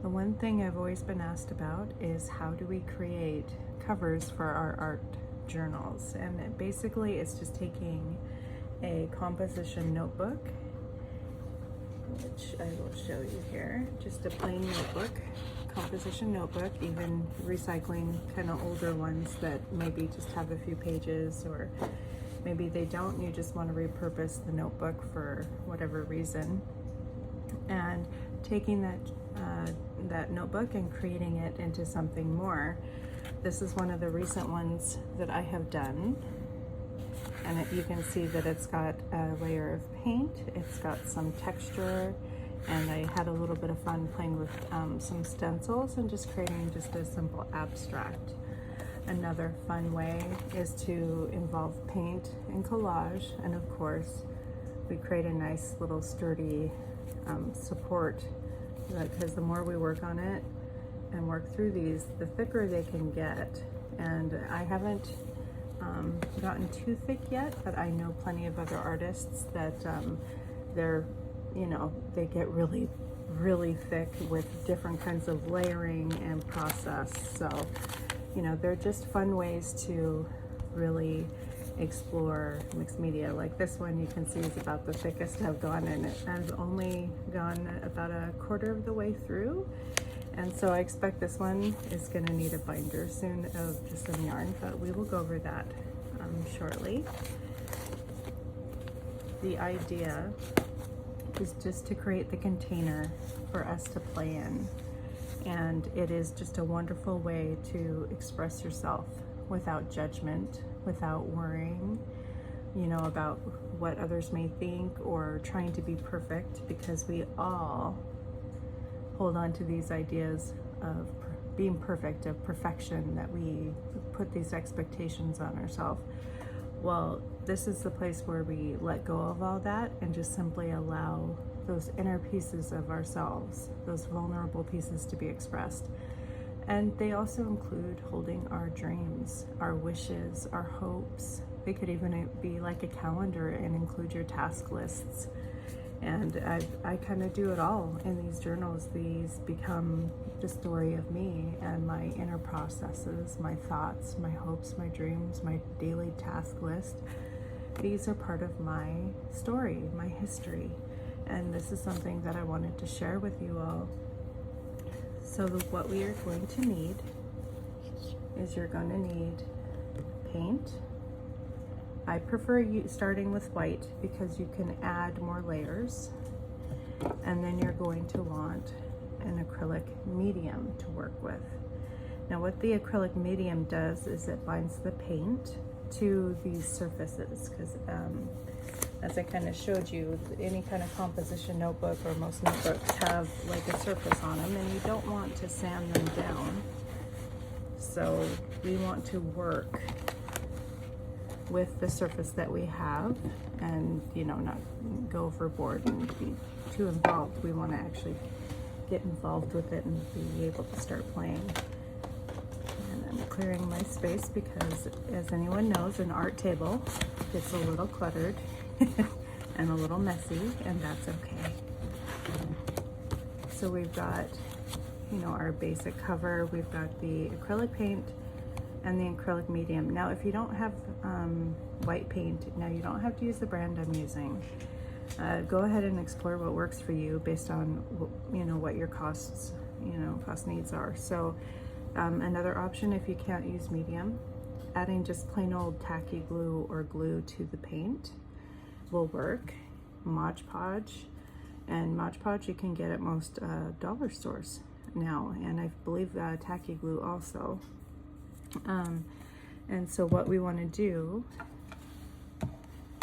The one thing I've always been asked about is how do we create covers for our art journals? And basically it's just taking a composition notebook, which I will show you here, just a plain notebook, composition notebook, even recycling kind of older ones that maybe just have a few pages, or maybe they don't, you just want to repurpose the notebook for whatever reason, and taking that that notebook and creating it into something more. This is one of the recent ones that I have done, and you can see that it's got a layer of paint, it's got some texture, and I had a little bit of fun playing with some stencils and just creating just a simple abstract. Another fun way is to involve paint and collage, and of course we create a nice little sturdy support, because the more we work on it and work through these, the thicker they can get. And I haven't gotten too thick yet, but I know plenty of other artists that they're, you know, they get really, really thick with different kinds of layering and process. So, you know, they're just fun ways to really explore mixed media. Like this one, you can see is about the thickest I've gone, and I've only gone about a quarter of the way through. And so I expect this one is going to need a binder soon of just some yarn, but we will go over that shortly. The idea is just to create the container for us to play in. And it is just a wonderful way to express yourself without judgment, without worrying, you know, about what others may think or trying to be perfect, because we all hold on to these ideas of being perfect, of perfection, that we put these expectations on ourselves. Well, this is the place where we let go of all that and just simply allow those inner pieces of ourselves, those vulnerable pieces, to be expressed. And they also include holding our dreams, our wishes, our hopes. They could even be like a calendar and include your task lists. And I kind of do it all in these journals. These become the story of me and my inner processes, my thoughts, my hopes, my dreams, my daily task list. These are part of my story, my history. And this is something that I wanted to share with you all. So what we are going to need is you're going to need paint. I prefer starting with white because you can add more layers. And then you're going to want an acrylic medium to work with. Now what the acrylic medium does is it binds the paint to these surfaces, because as I kind of showed you, any kind of composition notebook or most notebooks have like a surface on them, and you don't want to sand them down. So we want to work with the surface that we have, and, you know, not go overboard and be too involved. We want to actually get involved with it and be able to start playing. And I'm clearing my space because, as anyone knows, an art table gets a little cluttered and a little messy, and that's okay. So we've got, you know, our basic cover, we've got the acrylic paint and the acrylic medium. Now if you don't have white paint, now you don't have to use the brand I'm using. Go ahead and explore what works for you based on, you know, what your cost needs are. So another option, if you can't use medium, adding just plain old tacky glue or glue to the paint will work. Mod Podge, and Mod Podge you can get at most dollar stores now, and I believe tacky glue also. And so what we want to do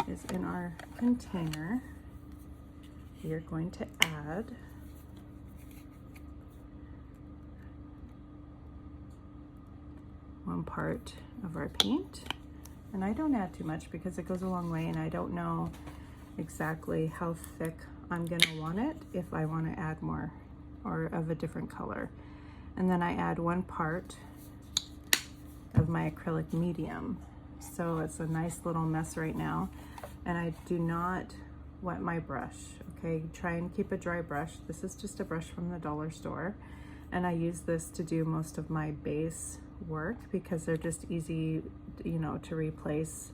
is, in our container, we are going to add one part of our paint. And I don't add too much because it goes a long way, and I don't know exactly how thick I'm gonna want it, if I want to add more or of a different color. And then I add one part of my acrylic medium. So it's a nice little mess right now, and I do not wet my brush. Okay, try and keep a dry brush. This is just a brush from the dollar store. And I use this to do most of my base work because they're just easy, you know, to replace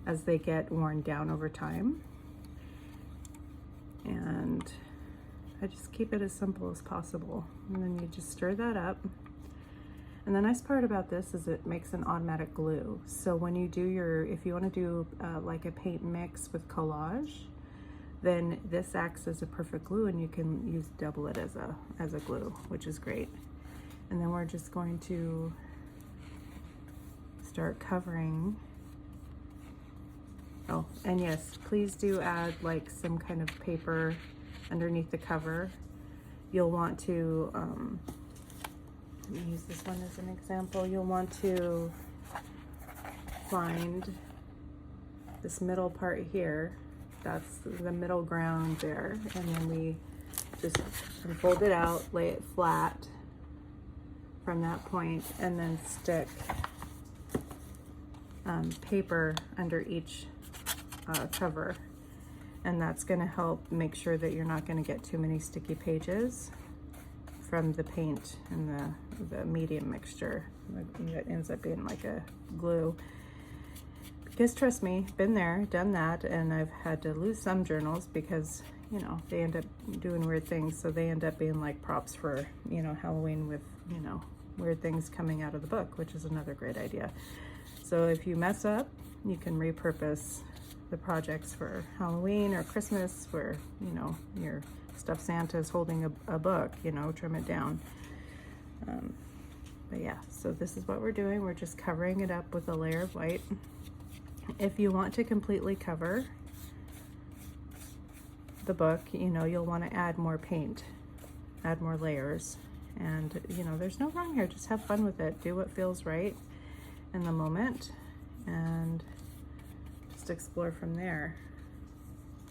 as they get worn down over time. And I just keep it as simple as possible. And then you just stir that up. And the nice part about this is it makes an automatic glue. So when you do if you want to do like a paint mix with collage, then this acts as a perfect glue, and you can double it as a glue, which is great. And then we're just going to start covering. Oh, and yes, please do add like some kind of paper underneath the cover. You'll want to, let me use this one as an example. You'll want to find this middle part here. That's the middle ground there. And then we just fold it out, lay it flat from that point, and then stick paper under each cover. And that's going to help make sure that you're not going to get too many sticky pages from the paint and the medium mixture that ends up being like a glue. Because trust me, been there, done that, and I've had to lose some journals because, you know, they end up doing weird things. So they end up being like props for, you know, Halloween with, you know, weird things coming out of the book, which is another great idea. So if you mess up, you can repurpose the projects for Halloween or Christmas where, you know, your stuffed Santa is holding a book, you know, trim it down. But yeah, so this is what we're doing. We're just covering it up with a layer of white. If you want to completely cover the book, you know, you'll want to add more paint, add more layers. And, you know, there's no wrong here. Just have fun with it. Do what feels right in the moment and just explore from there.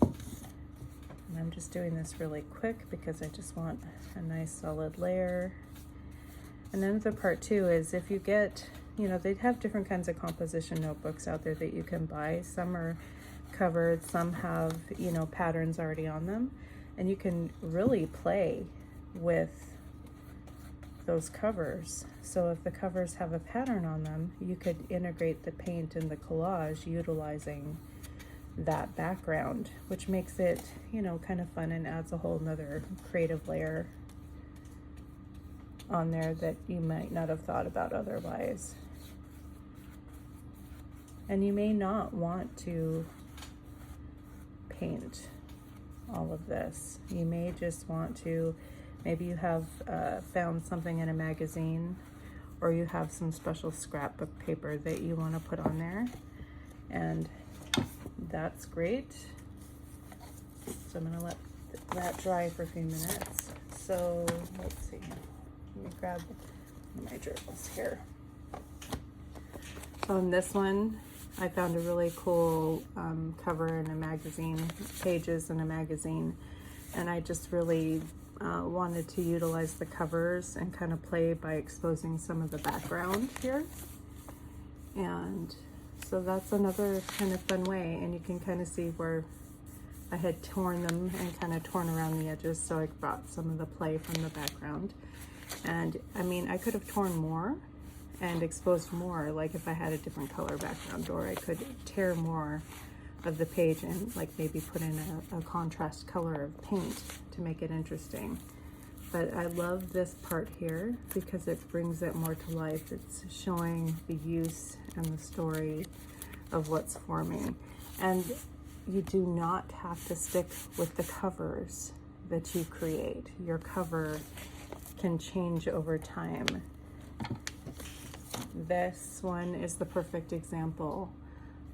And I'm just doing this really quick because I just want a nice solid layer. And then the part too is if you get, you know, they have different kinds of composition notebooks out there that you can buy. Some are covered, some have, you know, patterns already on them. And you can really play with those covers. So if the covers have a pattern on them, you could integrate the paint and the collage utilizing that background, which makes it, you know, kind of fun and adds a whole nother creative layer on there that you might not have thought about otherwise. And you may not want to paint all of this. You may just want to, maybe you have found something in a magazine, or you have some special scrapbook paper that you want to put on there, and that's great. So I'm going to let that dry for a few minutes. So let's see, let me grab my journals here. So in this one, I found a really cool cover in a magazine, pages in a magazine, and I just really wanted to utilize the covers and kind of play by exposing some of the background here. And so that's another kind of fun way, and you can kind of see where I had torn them and kind of torn around the edges, so I brought some of the play from the background. And I mean, I could have torn more and exposed more, like if I had a different color background, or I could tear more of the page and like maybe put in a contrast color of paint to make it interesting. But I love this part here because it brings it more to life. It's showing the use and the story of what's forming. And you do not have to stick with the covers that you create. Your cover can change over time. This one is the perfect example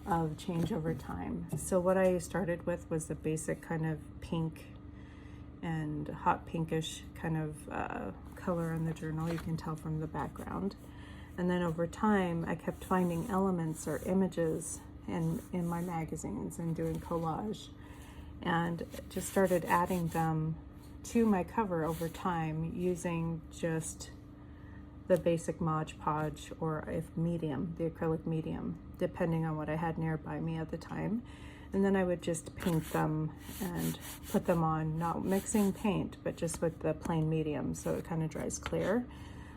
of change over time. So what I started with was the basic kind of pink and hot pinkish kind of color in the journal. You can tell from the background. And then over time, I kept finding elements or images in my magazines and doing collage, and just started adding them to my cover over time using just the basic Mod Podge, or if medium, the acrylic medium, depending on what I had nearby me at the time. And then I would just paint them and put them on, not mixing paint, but just with the plain medium, so it kind of dries clear.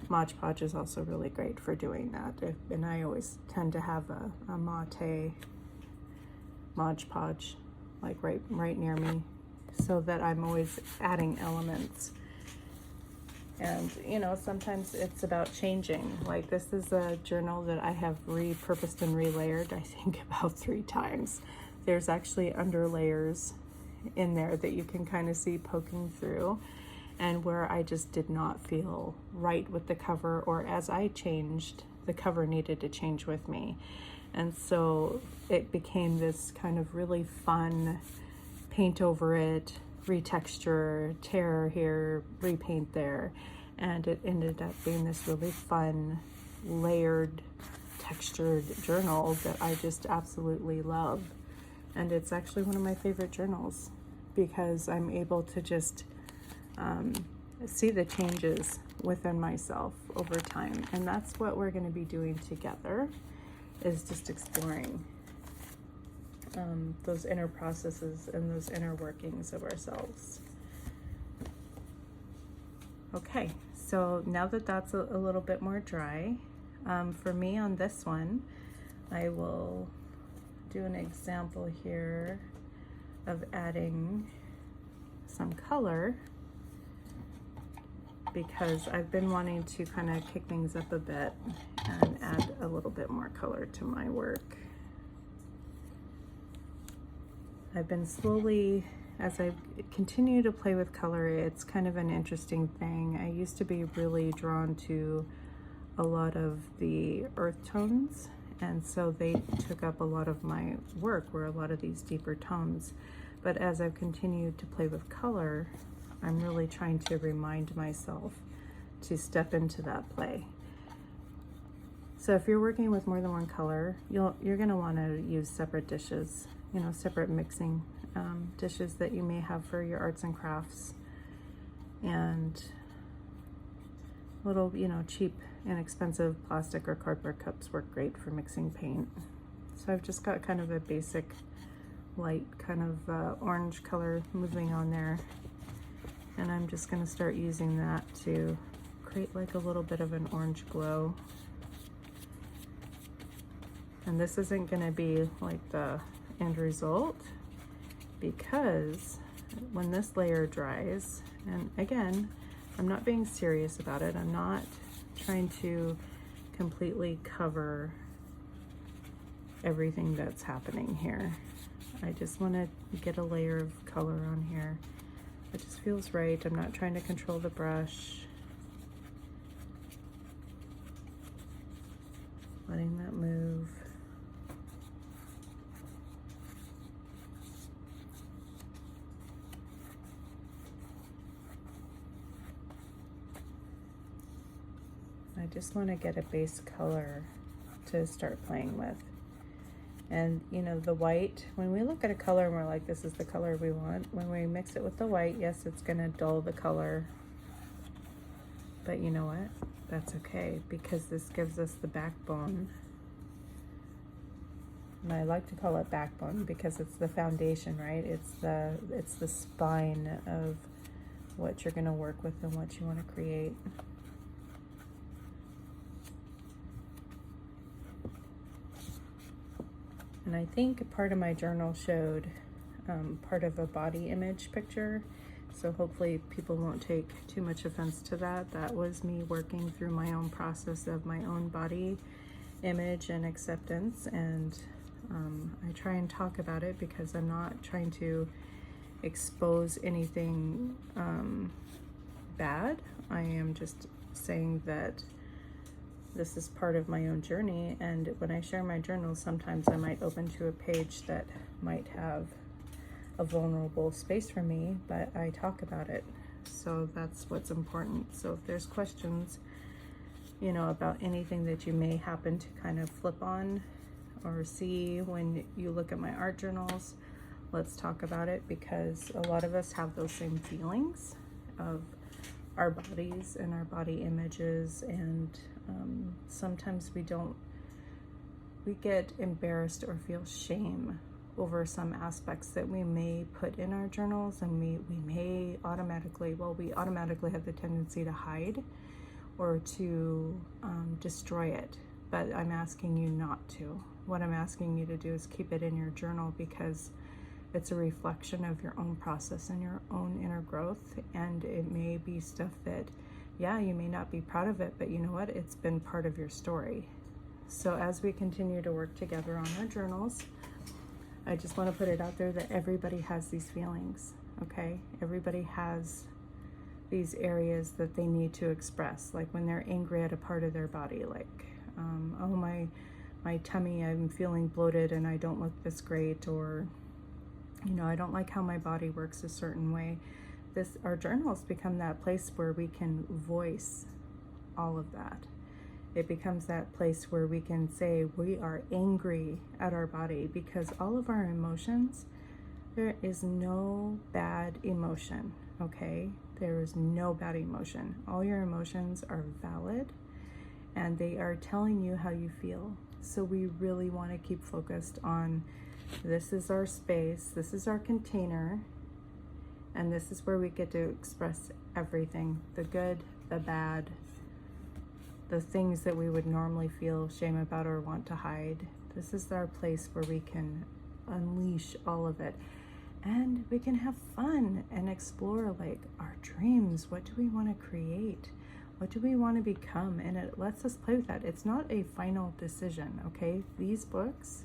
Mod Podge is also really great for doing that. And I always tend to have a mate Mod Podge like right near me, so that I'm always adding elements. And you know, sometimes it's about changing. Like this is a journal that I have repurposed and relayered, I think about 3 times. There's actually under layers in there that you can kind of see poking through, and where I just did not feel right with the cover, or as I changed, the cover needed to change with me. And so it became this kind of really fun paint over it, retexture, tear here, repaint there, and it ended up being this really fun, layered, textured journal that I just absolutely love. And it's actually one of my favorite journals because I'm able to just see the changes within myself over time. And that's what we're going to be doing together, is just exploring those inner processes and those inner workings of ourselves. Okay, so now that that's a little bit more dry, for me on this one, I will do an example here of adding some color, because I've been wanting to kind of kick things up a bit and add a little bit more color to my work. I've been slowly, as I continue to play with color, it's kind of an interesting thing. I used to be really drawn to a lot of the earth tones, and so they took up a lot of my work, were a lot of these deeper tones. But as I've continued to play with color, I'm really trying to remind myself to step into that play. So if you're working with more than one color, you're going to want to use separate dishes, you know, separate mixing dishes that you may have for your arts and crafts, and little, you know, cheap, inexpensive plastic or cardboard cups work great for mixing paint. So I've just got kind of a basic light kind of orange color moving on there, and I'm just going to start using that to create like a little bit of an orange glow. And this isn't going to be like the end result, because when this layer dries, and again, I'm not being serious about it, I'm not trying to completely cover everything that's happening here. I just want to get a layer of color on here. It just feels right. I'm not trying to control the brush. Letting that move. I just want to get a base color to start playing with. And you know, the white, when we look at a color and we're like, this is the color we want, when we mix it with the white, yes, it's going to dull the color. But you know what? That's okay, because this gives us the backbone. And I like to call it backbone because it's the foundation, right? It's the spine of what you're going to work with and what you want to create. And I think part of my journal showed part of a body image picture, so hopefully people won't take too much offense to that. That was me working through my own process of my own body image and acceptance, and I try and talk about it because I'm not trying to expose anything bad. I am just saying that this is part of my own journey, and when I share my journal, sometimes I might open to a page that might have a vulnerable space for me, but I talk about it. So that's what's important. So if there's questions, you know, about anything that you may happen to kind of flip on or see when you look at my art journals, let's talk about it, because a lot of us have those same feelings of our bodies and our body images, and sometimes we get embarrassed or feel shame over some aspects that we may put in our journals, and we may automatically, well, we automatically have the tendency to hide or to destroy it. But I'm asking you not to. What I'm asking you to do is keep it in your journal, because it's a reflection of your own process and your own inner growth. And it may be stuff that, yeah, you may not be proud of it, but you know what? It's been part of your story. So as we continue to work together on our journals, I just want to put it out there that everybody has these feelings, okay? Everybody has these areas that they need to express, like when they're angry at a part of their body, like, oh, my tummy, I'm feeling bloated and I don't look this great, or, you know, I don't like how my body works a certain way. Our journals become that place where we can voice all of that. It becomes that place where we can say we are angry at our body, because all of our emotions, there is no bad emotion, okay? There is no bad emotion. All your emotions are valid, and they are telling you how you feel. So we really want to keep focused on, this is our space, this is our container, and this is where we get to express everything, the good, the bad, the things that we would normally feel shame about or want to hide. This is our place where we can unleash all of it, and we can have fun and explore, like, our dreams. What do we want to create? What do we want to become? And it lets us play with that. It's not a final decision, okay? These books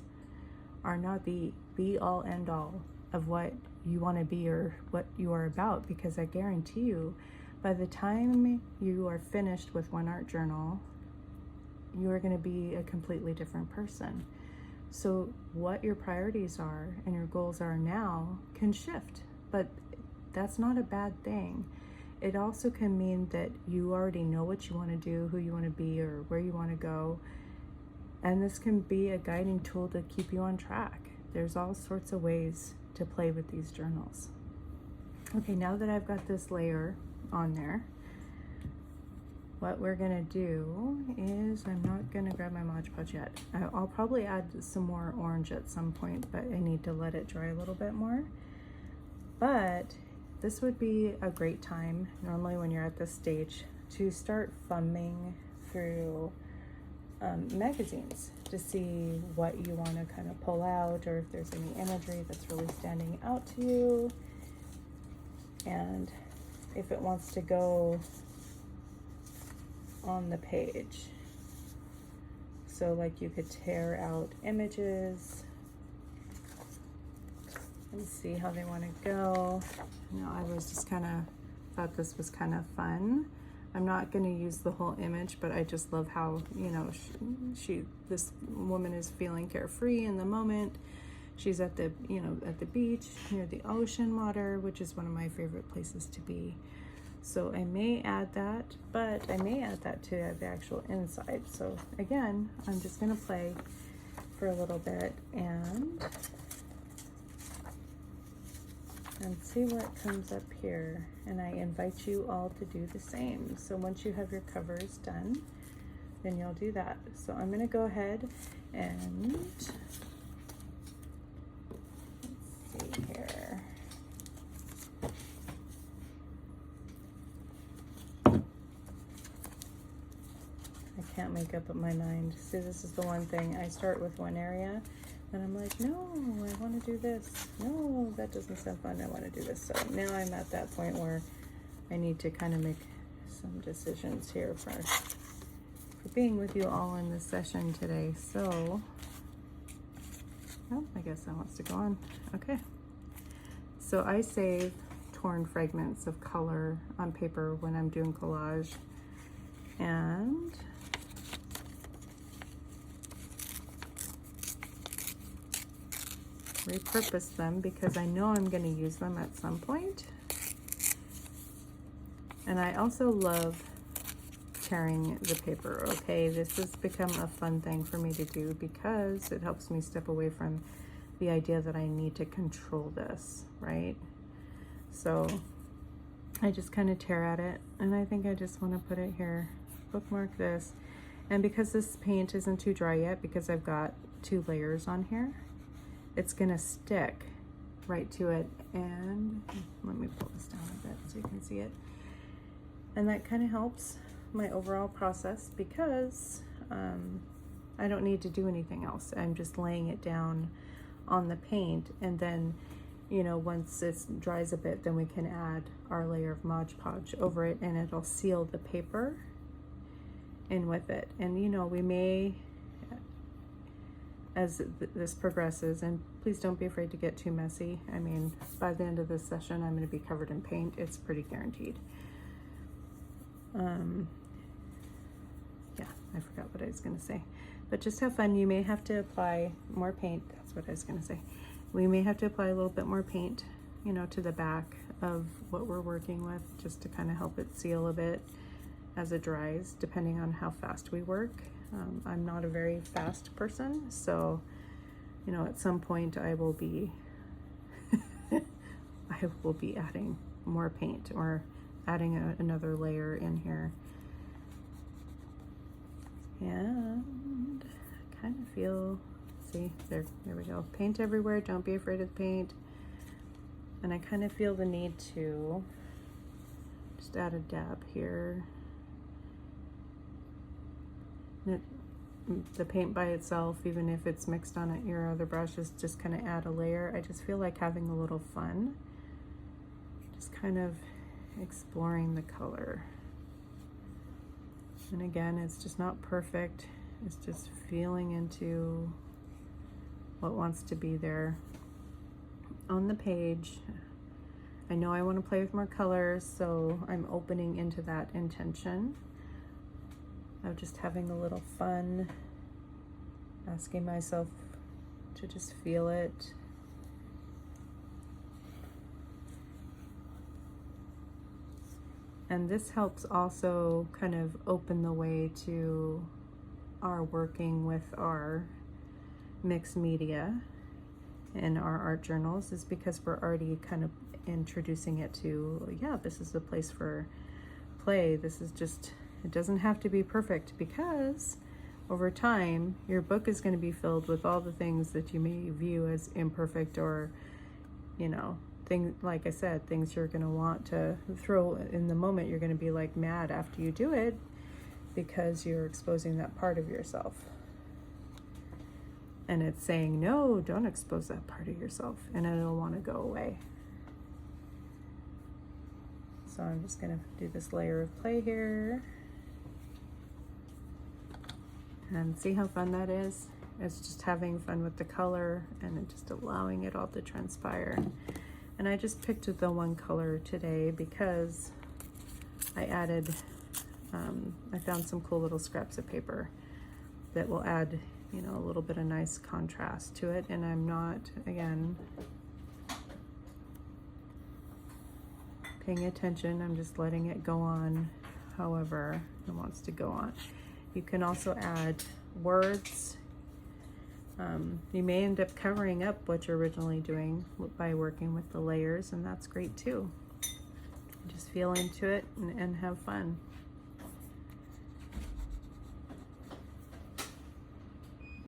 are not the be-all, end-all of what you want to be or what you are about, because I guarantee you, by the time you are finished with one art journal, you are going to be a completely different person. So what your priorities are and your goals are now can shift, but that's not a bad thing. It also can mean that you already know what you want to do, who you want to be, or where you want to go. And this can be a guiding tool to keep you on track. There's all sorts of ways to play with these journals. Okay, now that I've got this layer on there, what we're gonna do is, I'm not gonna grab my Mod Podge yet. I'll probably add some more orange at some point, but I need to let it dry a little bit more. But this would be a great time, normally when you're at this stage, to start thumbing through magazines to see what you want to kind of pull out, or if there's any imagery that's really standing out to you, and if it wants to go on the page. So like you could tear out images and see how they want to go. You know, I was just kind of thought this was kind of fun. I'm not going to use the whole image, but I just love how, you know, this woman is feeling carefree in the moment. She's at the, you know, at the beach near the ocean water, which is one of my favorite places to be. So I may add that, but I may add that to the actual inside. So again, I'm just going to play for a little bit and see what comes up here. And I invite you all to do the same. So once you have your covers done, then you'll do that. So I'm going to go ahead and let's see here. I can't make up my mind. See, this is the one thing. I start with one area, and I'm like, no, I want to do this. No, that doesn't sound fun. I want to do this. So now I'm at that point where I need to kind of make some decisions here for being with you all in this session today. So, oh, I guess that wants to go on. Okay. So I save torn fragments of color on paper when I'm doing collage, and repurpose them because I know I'm going to use them at some point. And I also love tearing the paper, okay? This has become a fun thing for me to do because it helps me step away from the idea that I need to control this, right? So I just kind of tear at it, and I think I just want to put it here, bookmark this. And because this paint isn't too dry yet, because I've got 2 layers on here, it's gonna stick right to it. And let me pull this down a bit so you can see it. And that kind of helps my overall process because I don't need to do anything else. I'm just laying it down on the paint, and then, you know, once it dries a bit, then we can add our layer of Mod Podge over it, and it'll seal the paper in with it. And you know, we may, as this progresses, and please don't be afraid to get too messy. I mean, by the end of this session, I'm going to be covered in paint. It's pretty guaranteed. Yeah, I forgot what I was going to say. But just have fun. You may have to apply more paint. That's what I was going to say. We may have to apply a little bit more paint, you know, to the back of what we're working with, just to kind of help it seal a bit as it dries, depending on how fast we work. I'm not a very fast person, so, you know, at some point I will be adding more paint or adding another layer in here. And I kind of feel, see, there we go. Paint everywhere, don't be afraid of paint. And I kind of feel the need to just add a dab here. The paint by itself, even if it's mixed on your other brushes, just kind of add a layer. I just feel like having a little fun, just kind of exploring the color. And again, it's just not perfect. It's just feeling into what wants to be there on the page. I know I want to play with more colors, so I'm opening into that intention of just having a little fun, asking myself to just feel it. And this helps also kind of open the way to our working with our mixed media in our art journals, is because we're already kind of introducing it to, yeah, this is a place for play. This is just, it doesn't have to be perfect, because over time your book is going to be filled with all the things that you may view as imperfect, or, you know, things, like I said, things you're going to want to throw in the moment. You're going to be like mad after you do it because you're exposing that part of yourself. And it's saying, no, don't expose that part of yourself, and it'll want to go away. So I'm just going to do this layer of play here. And see how fun that is? It's just having fun with the color and just allowing it all to transpire. And I just picked the one color today because I added, I found some cool little scraps of paper that will add, you know, a little bit of nice contrast to it. And I'm not, again, paying attention. I'm just letting it go on however it wants to go on. You can also add words. You may end up covering up what you're originally doing by working with the layers, and that's great too. Just feel into it and have fun.